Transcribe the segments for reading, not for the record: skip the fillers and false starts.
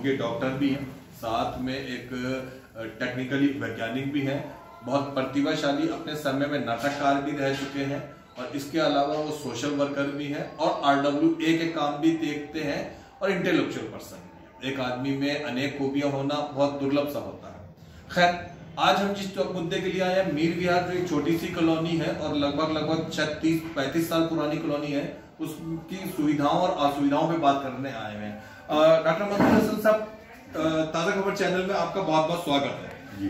उनके डॉक्टर भी हैं, साथ में एक टेक्निकली वैज्ञानिक भी हैं, बहुत प्रतिभाशाली, अपने समय में नाटककार भी रह चुके हैं और इसके अलावा वो सोशल वर्कर भी हैं और RWA के काम भी देखते हैं और इंटेलेक्चुअल पर्सन भी हैं। एक आदमी में अनेक खूबियां होना बहुत दुर्लभ सा होता है। खैर, आज हम जिस मुद्दे के लिए आए हैं, मीर विहार जो एक छोटी सी कॉलोनी है और लगभग 36-35 साल पुरानी कॉलोनी है, उसकी सुविधाओं और असुविधाओं पे बात करने आए हैं। डॉक्टर मंजूर हसन साहब, ताजा खबर चैनल में आपका बहुत बहुत स्वागत है जी।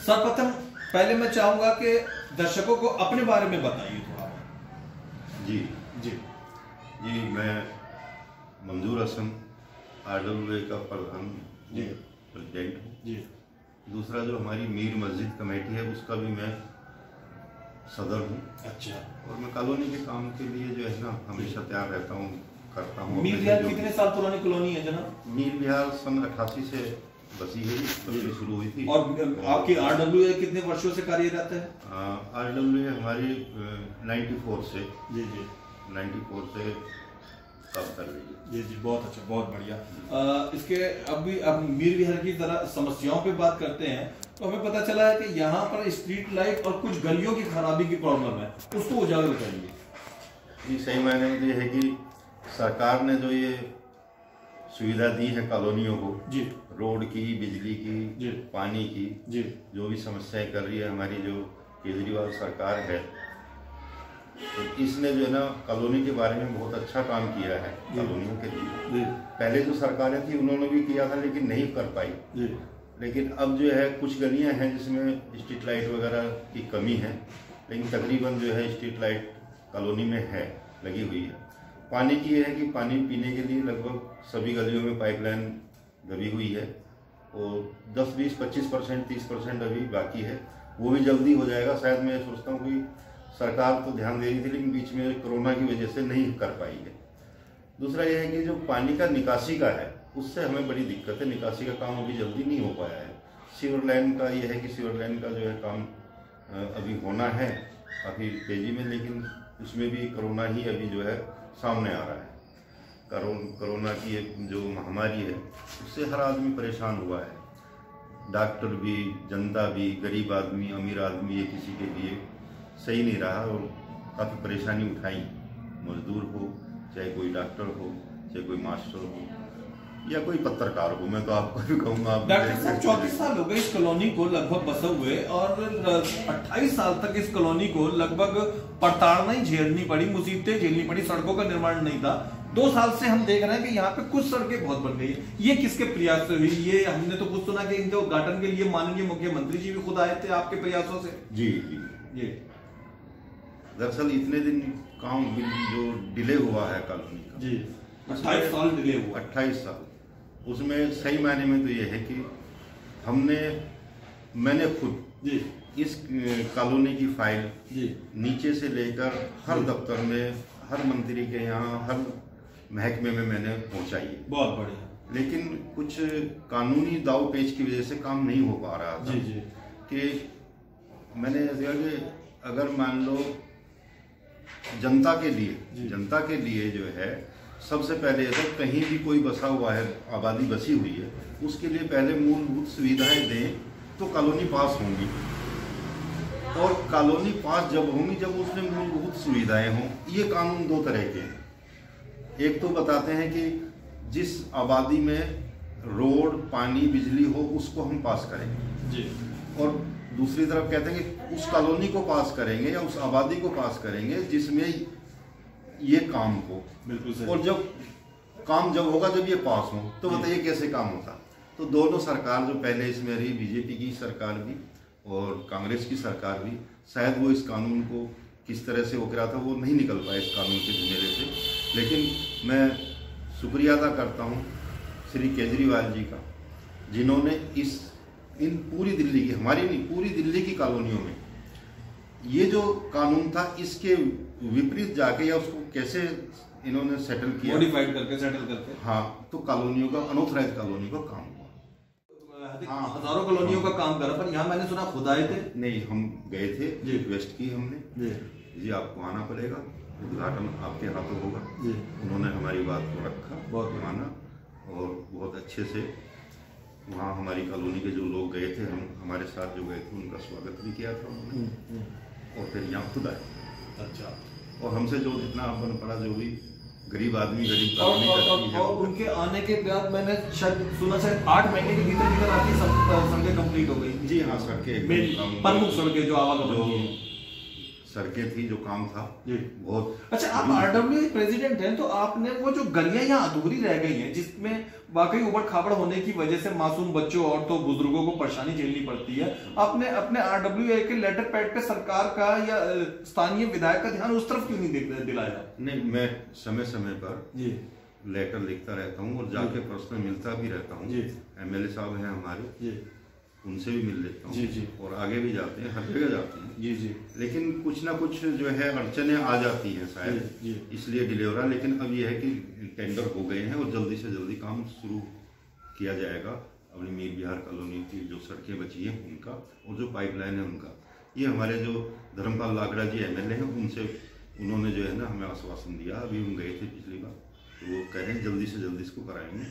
सर्वप्रथम पहले मैं चाहूंगा कि दर्शकों को अपने बारे में बताइए थोड़ा। जी जी जी मैं मंजूर हसन RWA का प्रधान जी प्रेसिडेंट हूँ। जी। दूसरा जो हमारी मीर मस्जिद कमेटी है उसका भी मैं सदर हूँ। अच्छा। और मैं कॉलोनी के काम के लिए जो है ना हमेशा तैयार रहता हूँ, करता हूँ। मीर विहार कितने साल पुरानी कॉलोनी है जनाब? मीर विहार सन 88 से बसी है, तब से शुरू हुई थी। और आपकी RWA कितने वर्षों से कार्यरत है? RWA हमारी 94 से जी जी 94 से काम कर रही है। जी जी, बहुत अच्छा, बहुत बढ़िया। इसके अब मीर विहार की तरह समस्याओं पे बात करते हैं तो हमें पता चला है कि यहाँ पर स्ट्रीट लाइट और कुछ गलियों की खराबी की प्रॉब्लम है, उसको उजागर करिए। जी, सही मायने में ये है कि सरकार ने जो ये सुविधा दी है कॉलोनियों को, जी, रोड की, बिजली की, जी, पानी की, जी, जो भी समस्याएं कर रही है हमारी जो केजरीवाल सरकार है, तो इसने जो है ना कॉलोनी के बारे में बहुत अच्छा काम किया है कॉलोनियों के लिए। पहले जो सरकारें थी उन्होंने भी किया था लेकिन नहीं कर पाई। लेकिन अब जो है कुछ गलियां हैं जिसमें स्ट्रीट लाइट वगैरह की कमी है, लेकिन तकरीबन जो है स्ट्रीट लाइट कॉलोनी में है, लगी हुई है। पानी की है कि पानी पीने के लिए लगभग सभी गलियों में पाइपलाइन दबी हुई है और 10, 20, 25%, 30% अभी बाकी है, वो भी जल्दी हो जाएगा। शायद मैं सोचता हूँ कि सरकार तो ध्यान दे रही थी लेकिन बीच में कोरोना की वजह से नहीं कर पाई है। दूसरा यह है कि जो पानी का निकासी का है उससे हमें बड़ी दिक्कत है, निकासी का काम अभी जल्दी नहीं हो पाया है। सीवर लाइन का यह है कि सीवर लाइन का जो है काम अभी होना है काफ़ी तेजी में, लेकिन उसमें भी कोरोना ही अभी जो है सामने आ रहा है। कोरोना की एक जो महामारी है उससे हर आदमी परेशान हुआ है, डॉक्टर भी, जनता भी, गरीब आदमी, अमीर आदमी, ये किसी के लिए सही नहीं रहा और काफ़ी परेशानी उठाई। मजदूर हो, चाहे कोई डॉक्टर हो, चाहे कोई मास्टर हो या कोई पत्रकार हो, मैं तो आपको भी कहूँगा। डॉक्टर साहब, 34 साल हो गए इस कॉलोनी को लगभग बसे हुए और 28 साल तक इस कॉलोनी को लगभग प्रताड़ना ही झेलनी पड़ी, मुसीबतें झेलनी पड़ी, सड़कों का निर्माण नहीं था। 2 साल से हम देख रहे हैं कि यहाँ पे कुछ सड़कें बहुत बन गई है। ये किसके प्रयास से हुई? ये हमने तो कुछ सुना कि इनके उद्घाटन के लिए माननीय मुख्यमंत्री जी भी खुद आए थे आपके प्रयासों से। जी जी जी। दरअसल इतने दिन काम जो डिले हुआ है कॉलोनी का, जी 28 साल डिले हुआ। 28 साल, उसमें सही मायने में तो ये है कि मैंने खुद जी इस कॉलोनी की फाइल जी नीचे से लेकर हर दफ्तर में, हर मंत्री के यहाँ, हर महकमे में मैंने पहुंचाई है। बहुत बढ़िया। लेकिन कुछ कानूनी दाव पेच की वजह से काम नहीं हो पा रहा था। जी जी। कि मैंने कहा कि अगर मान लो जनता के लिए जो है सबसे पहले तो कहीं भी कोई बसा हुआ है, आबादी बसी हुई है, उसके लिए पहले मूलभूत सुविधाएं दें तो कॉलोनी पास होंगी। और कॉलोनी पास जब होंगी जब उसमें मूलभूत सुविधाएं हों। ये कानून 2 तरह के हैं। एक तो बताते हैं कि जिस आबादी में रोड, पानी, बिजली हो उसको हम पास करेंगे जी, और दूसरी तरफ कहते हैं कि उस कॉलोनी को पास करेंगे या उस आबादी को पास करेंगे जिसमें ये काम हो। बिल्कुल सही। और जब काम होगा जब ये पास हो तो बताइए कैसे काम होता। तो दोनों सरकार जो पहले इसमें रही, बीजेपी की सरकार भी और कांग्रेस की सरकार भी, शायद वो इस कानून को किस तरह से वो करा था वो नहीं निकल पाया इस कानून के झमेले से। लेकिन मैं शुक्रिया अदा करता हूँ श्री केजरीवाल जी का, जिन्होंने इन पूरी दिल्ली की, हमारी नहीं पूरी दिल्ली की कॉलोनियों में ये जो कानून था इसके विपरीत जाके या उसको कैसे इन्होंने सेटल किया, मॉडिफाइड करके सेटल करके। हाँ, तो कॉलोनियों का, अनऑथराइज्ड कॉलोनी का काम हुआ। हाँ, हजारों कॉलोनियों का काम करा, पर यहाँ मैंने सुना खुद आए थे। नहीं, हम गए थे, रिक्वेस्ट की हमने जी आपको आना पड़ेगा, उद्घाटन आपके हाथों होगा। उन्होंने हमारी बात को रखा, बहुत माना और बहुत अच्छे से वहाँ हमारी कॉलोनी के जो लोग गए थे, हम हमारे साथ जो गए थे, उनका स्वागत भी किया था उन्होंने और फिर यहाँ खुद आए। अच्छा। और हमसे जो जितना बन पड़ा, जो भी गरीब आदमी गरीब और उनके आने के बाद मैंने शायद सुना शायद 8 महीने के भीतर आपकी सड़कें कंप्लीट हो गई। जी हाँ, सड़कें प्रमुख सड़कें जो आवागमन सड़कें थी, जो काम था जी बहुत। अच्छा, आप आरडब्ल्यू प्रेसिडेंट हैं, तो आपने वो जो गलियां यहाँ अधूरी रह गई हैं, जिसमें वाकई उबड़ खाबड़ होने की वजह से मासूम बच्चों और तो बुजुर्गों को परेशानी झेलनी पड़ती है, आपने अपने आरडब्ल्यू के लेटर पैड पे सरकार का या स्थानीय विधायक का ध्यान उस तरफ क्यों नहीं दिलाया? नहीं, मैं समय समय पर जी लेटर लिखता रहता हूँ और जाके पर्सनल मिलता भी रहता हूँ। एमएलए साहब हैं हमारे जी, उनसे भी मिल लेता हूँ जी और आगे भी जाते हैं, हर जगह जाते हैं जी। लेकिन कुछ ना कुछ जो है अड़चने आ जाती हैं शायद, इसलिए डिले हो रहा है। लेकिन अब यह है कि टेंडर हो गए हैं और जल्दी से जल्दी काम शुरू किया जाएगा। अपनी मीर बिहार कॉलोनी की जो सड़कें बची हैं उनका और जो पाइपलाइन है उनका, ये हमारे जो धर्मपाल लाकड़ा जी एमएलए हैं, उनसे उन्होंने जो है ना हमें आश्वासन दिया। अभी हम गए थे पिछली बार, तो वो कह रहे हैं जल्दी से जल्दी इसको कराएंगे।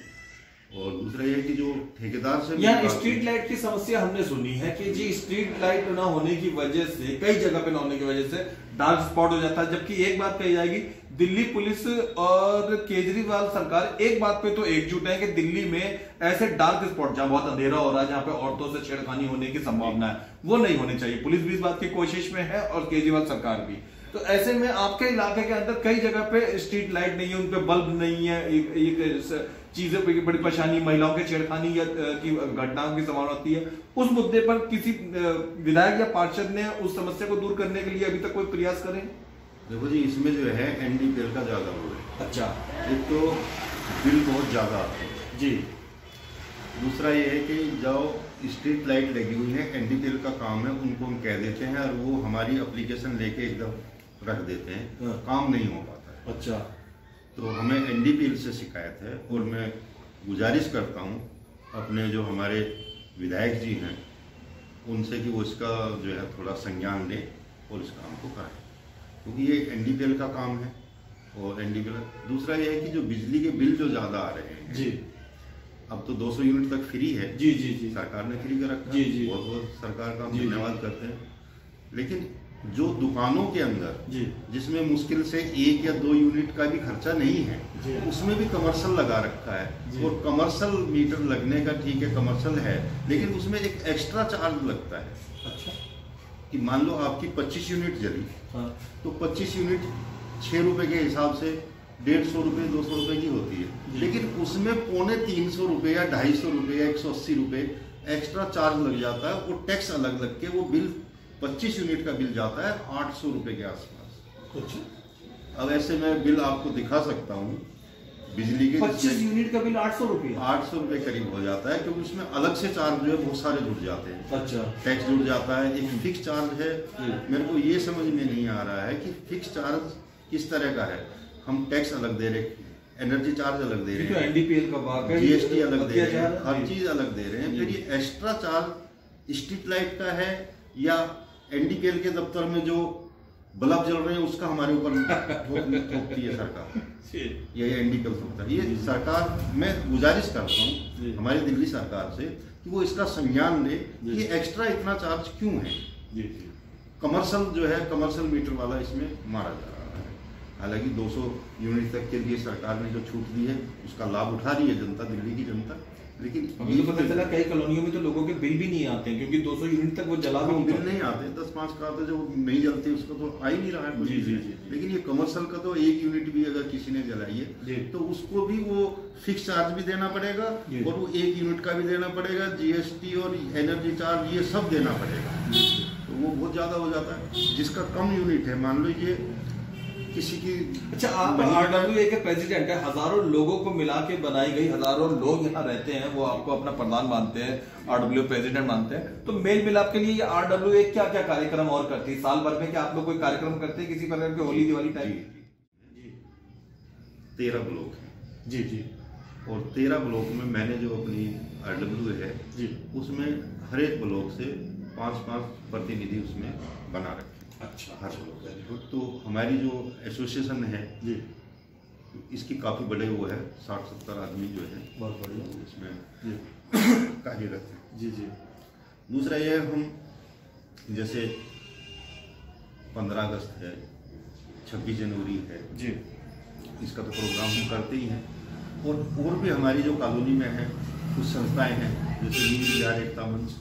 और दूसरा ये कि जो ठेकेदार से यहाँ स्ट्रीट लाइट की समस्या हमने सुनी है कि जी स्ट्रीट लाइट ना होने की वजह से, कई जगह पे ना होने की वजह से डार्क स्पॉट हो जाता है। जबकि एक बात कही जाएगी, दिल्ली पुलिस और केजरीवाल सरकार एक बात पे तो एकजुट है कि दिल्ली में ऐसे डार्क स्पॉट जहां बहुत अंधेरा हो रहा है, जहां पे औरतों से छेड़खानी होने की संभावना है, वो नहीं होने चाहिए। पुलिस भी इस बात की कोशिश में है और केजरीवाल सरकार भी। तो ऐसे में आपके इलाके के अंदर कई जगह पे स्ट्रीट लाइट नहीं है, उनपे बल्ब नहीं है, एक चीजें पे बड़ी परेशानी, महिलाओं के छेड़खानी या की घटनाओं की संभावना होती है। उस मुद्दे पर किसी विधायक या पार्षद ने उस समस्या को दूर करने के लिए अभी तक कोई प्रयास करें? देखो जी, इसमें जो है एनडीपीएल का ज्यादा रोल है। अच्छा। एक तो बिल बहुत ज्यादा आता है जी, दूसरा ये है कि जो स्ट्रीट लाइट लगी हुई है, एनडीपीएल का काम है, उनको हम कह देते हैं और वो हमारी एप्लीकेशन लेके एकदम रख देते हैं, काम नहीं हो पाता है। अच्छा। तो हमें एनडीपीएल से शिकायत है और मैं गुजारिश करता हूँ अपने जो हमारे विधायक जी हैं उनसे कि वो इसका जो है थोड़ा संज्ञान लें और इस काम को करें, क्योंकि ये एनडीपीएल का काम है। और एनडीपीएल दूसरा ये है कि जो बिजली के बिल जो ज़्यादा आ रहे हैं जी, अब तो 200 यूनिट तक फ्री है। जी जी जी, सरकार ने फ्री कर रखा है। जी, बहुत बहुत सरकार का हम धन्यवाद करते हैं। लेकिन जो दुकानों के अंदर जी, जिसमें मुश्किल से 1 या 2 यूनिट का भी खर्चा नहीं है, उसमें भी कमर्शियल लगा रखा है। और कमर्शियल मीटर लगने का ठीक है, कमर्शियल है, लेकिन उसमें एक एक्स्ट्रा चार्ज लगता है। अच्छा। कि मान लो आपकी 25 यूनिट जली, तो 25 यूनिट 6 रुपए के हिसाब से 150 रुपये 200 रुपये की होती है, लेकिन उसमें 350 रुपये या 250 रुपये या 180 रुपये एक्स्ट्रा चार्ज लग जाता है। वो टैक्स अलग लग के वो बिल 25 यूनिट का बिल जाता है 800 रुपये के आसपास। अच्छा। अब ऐसे मैं बिल आपको दिखा सकता हूँ बिजली के, 25 यूनिट का बिल 800 रुपये 800 रुपये करीब हो जाता है, क्योंकि उसमें अलग से चार्ज जो है बहुत सारे जुड़ जाते हैं। अच्छा। टैक्स जुड़ जाता है, एक फिक्स चार्ज है। मेरे को ये समझ में नहीं आ रहा है कि फिक्स चार्ज किस तरह का है। हम टैक्स अलग दे रहे, एनर्जी चार्ज अलग दे रहे हैं, एनडीपीएल का जीएसटी अलग दे रहे हैं, हर चीज अलग दे रहे हैं। फिर ये एक्स्ट्रा चार्ज स्ट्रीट लाइट का है या एनडीपीएल के दफ्तर में जो बल्ब जल रहे हैं उसका हमारे ऊपर थोपती है सरकार। ये एनडीपीएल थोपता है। ये सरकार, मैं गुजारिश करता हूँ हमारी दिल्ली सरकार से कि वो इसका संज्ञान ले कि एक्स्ट्रा इतना चार्ज क्यों है। कमर्शियल जो है, कमर्शियल मीटर वाला इसमें मारा जा रहा है। हालांकि 200 यूनिट तक के लिए सरकार ने जो छूट दी है उसका लाभ उठा रही है जनता, दिल्ली की जनता। लेकिन अभी तो पता चला कई कॉलोनियों में तो लोगों के बिल भी नहीं आते हैं, क्योंकि 200 यूनिट तक वो जला भी बिल नहीं आते। 10-5 का तो जो नहीं जलती उसका तो आ ही नहीं रहा है। जी। लेकिन ये कमर्शियल का तो 1 यूनिट भी अगर किसी ने जलाई है तो उसको भी वो फिक्स चार्ज भी देना पड़ेगा और वो 1 यूनिट का भी देना पड़ेगा, जीएसटी और एनर्जी चार्ज ये सब देना पड़ेगा। तो वो बहुत ज्यादा हो जाता है। जिसका कम यूनिट है, मान लो ये किसी की। अच्छा, आप आरडब्ल्यूए के प्रेसिडेंट है, हजारों लोगों को मिला के बनाई गई, हजारों लोग यहाँ रहते हैं, वो आपको अपना प्रधान मानते हैं, आरडब्ल्यू प्रेसिडेंट मानते हैं। तो मेल मिलाप के लिए ये आरडब्ल्यूए क्या क्या कार्यक्रम और करती है? साल भर में क्या आप लोग कोई कार्यक्रम करते हैं किसी प्रकार के, होली दिवाली टाइप? 13 ब्लॉक है जी जी। और 13 ब्लॉक में मैंने जो अपनी आरडब्ल्यू है जी, उसमें हर एक ब्लॉक से 5-5 प्रतिनिधि उसमें बना रखे। अच्छा। हर ब्लॉक। तो हमारी जो एसोसिएशन है जी, इसकी काफ़ी बड़े वो है, 60-70 आदमी जो है बहुत बढ़िया इसमें कार्यरत है। जी जी। दूसरा ये हम जैसे 15 अगस्त है, 26 जनवरी है जी, इसका तो प्रोग्राम हम करते ही हैं। और भी हमारी जो कॉलोनी में है कुछ संस्थाएं हैं, जैसे न्यू बिहार एकता मंच